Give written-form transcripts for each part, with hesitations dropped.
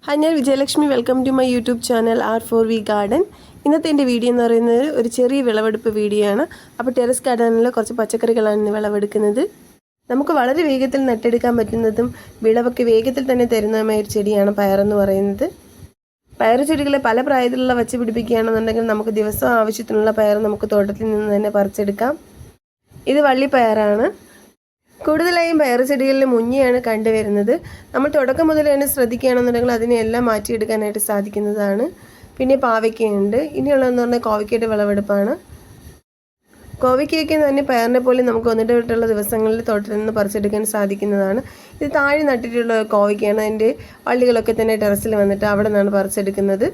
Hi, ഞാൻ Vijayalakshmi. Welcome to my YouTube channel R4V garden. ഇന്നത്തെ എൻ്റെ വീഡിയോ എന്ന് പറയുന്നത് ഒരു ചെറിയ വിളവെടുപ്പ് വീഡിയോ ആണ്. അപ്പോൾ ടെറസ് ഗാർഡനിൽ കുറച്ച് പച്ചക്കറികളാണ് ഇന്ന് വിളവെടുക്കുന്നത്. നമുക്ക് വളരെ വേഗത്തിൽ നട്ടെടുക്കാൻ പറ്റുന്നതും വിളവൊക്കെ വേഗത്തിൽ തന്നെ തരുന്നതുമായ ഒരു ചെടിയാണ് പയറെന്ന് പറയുന്നത്. പയർ ചെടികളെ പല പ്രായത്തിലുള്ള വച്ച് പിടിപ്പിക്കുകയാണെന്നുണ്ടെങ്കിൽ നമുക്ക് ദിവസം ആവശ്യത്തിനുള്ള പയർ നമുക്ക് തോട്ടത്തിൽ നിന്ന് തന്നെ പറിച്ചെടുക്കാം. ഇത് വള്ളിപ്പയറാണ്. കൂടുതലായും പയർ ചെടികളിൽ മുഞ്ഞയാണ് കണ്ടുവരുന്നത്. നമ്മൾ തുടക്കം മുതൽ തന്നെ ശ്രദ്ധിക്കുകയാണെന്നുണ്ടെങ്കിൽ അതിനെല്ലാം മാറ്റിയെടുക്കാനായിട്ട് സാധിക്കുന്നതാണ്. പിന്നെ പാവയ്ക്കയുണ്ട്. ഇനിയുള്ളതെന്ന് പറഞ്ഞാൽ കോവയ്ക്കയുടെ വിളവെടുപ്പാണ്. കോവയ്ക്കൊക്കെ തന്നെ പയറിനെ പോലെ നമുക്ക് വന്നിട്ടുള്ള ദിവസങ്ങളിൽ തോട്ടത്തിൽ നിന്ന് പറിച്ചെടുക്കാൻ സാധിക്കുന്നതാണ്. ഇത് താഴെ നട്ടിട്ടുള്ള കോവയ്ക്കാണ്. അതിൻ്റെ വള്ളികളൊക്കെ തന്നെ ടെറസിൽ വന്നിട്ട് അവിടെ നിന്നാണ് പറിച്ചെടുക്കുന്നത്.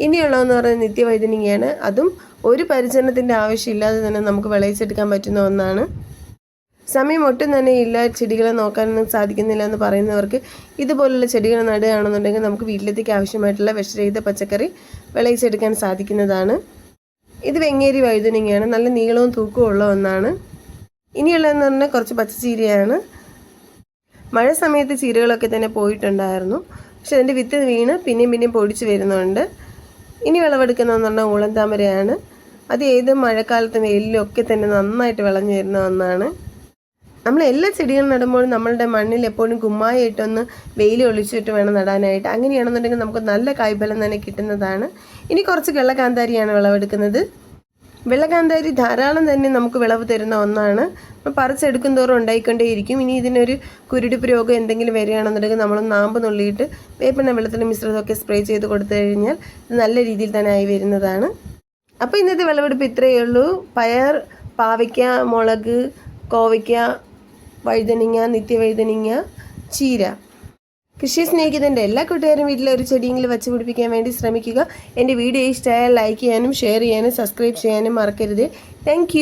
ഇനിയുള്ളതെന്ന് പറയുന്നത് നിത്യവൈതനികയാണ്. അതും ഒരു പരിചരണത്തിൻ്റെ ആവശ്യമില്ലാതെ തന്നെ നമുക്ക് വിളയിച്ചെടുക്കാൻ പറ്റുന്ന ഒന്നാണ്. സമയം ഒട്ടും തന്നെ ഇല്ല, ചെടികളെ നോക്കാനൊന്നും സാധിക്കുന്നില്ല എന്ന് പറയുന്നവർക്ക് ഇതുപോലുള്ള ചെടികൾ നടുകയാണെന്നുണ്ടെങ്കിൽ നമുക്ക് വീട്ടിലേക്ക് ആവശ്യമായിട്ടുള്ള വിഷരഹിത പച്ചക്കറി വിളയിച്ചെടുക്കാൻ സാധിക്കുന്നതാണ്. ഇത് വെങ്ങേരി വഴുതനങ്ങയാണ്. നല്ല നീളവും തൂക്കവും ഉള്ള ഒന്നാണ്. ഇനിയുള്ളതെന്ന് പറഞ്ഞാൽ കുറച്ച് പച്ചച്ചീരയാണ്. മഴ സമയത്ത് ചീരകളൊക്കെ തന്നെ പോയിട്ടുണ്ടായിരുന്നു. പക്ഷെ അതിൻ്റെ വിത്ത് വീണ് പിന്നെയും പൊടിച്ച് വരുന്നുണ്ട്. ഇനി വിളവെടുക്കുന്നതെന്ന് പറഞ്ഞാൽ ഊളൻ താമരയാണ്. അത് ഏത് മഴക്കാലത്തും വെയിലിലും ഒക്കെ തന്നെ നന്നായിട്ട് വിളഞ്ഞു വരുന്ന ഒന്നാണ്. നമ്മൾ എല്ലാ ചെടികളും നടുമ്പോഴും നമ്മളുടെ മണ്ണിൽ എപ്പോഴും കുമ്മായിട്ടൊന്ന് വെയിൽ ഒളിച്ചിട്ട് വേണം നടാനായിട്ട്. അങ്ങനെയാണെന്നുണ്ടെങ്കിൽ നമുക്ക് നല്ല കായ്ഫലം തന്നെ കിട്ടുന്നതാണ്. ഇനി കുറച്ച് വെള്ളക്കാന്താരിയാണ് വിളവെടുക്കുന്നത്. വെള്ളക്കാന്താരി ധാരാളം തന്നെ നമുക്ക് വിളവ് തരുന്ന ഒന്നാണ്. പറിച്ചെടുക്കും തോറും ഉണ്ടായിക്കൊണ്ടേയിരിക്കും. ഇനി ഇതിനൊരു കുരുടിപ്പ് രോഗം എന്തെങ്കിലും വരികയാണെന്നുണ്ടെങ്കിൽ നമ്മൾ നാമ്പ് നുള്ളിയിട്ട് വേപ്പെണ്ണ വെള്ളത്തിൽ മിശ്രിതമൊക്കെ സ്പ്രേ ചെയ്ത് കൊടുത്തു കഴിഞ്ഞാൽ ഇത് നല്ല രീതിയിൽ തന്നെ ആയി വരുന്നതാണ്. അപ്പോൾ ഇന്നത്തെ വിളവെടുപ്പ് ഇത്രയേ ഉള്ളൂ. പയർ, പാവയ്ക്ക, മുളക്, കോവയ്ക്ക, വഴുതനങ്ങ, നിത്യവഴുതനങ്ങ, ചീര. കൃഷിയെ സ്നേഹിക്കുന്നതിൻ്റെ എല്ലാ കൂട്ടുകാരും വീട്ടിൽ ഒരു ചെടിയെങ്കിലും വെച്ച് പിടിപ്പിക്കാൻ വേണ്ടി ശ്രമിക്കുക. എൻ്റെ വീഡിയോ ഇഷ്ടമായാൽ ലൈക്ക് ചെയ്യാനും ഷെയർ ചെയ്യാനും സബ്സ്ക്രൈബ് ചെയ്യാനും മറക്കരുത്. താങ്ക്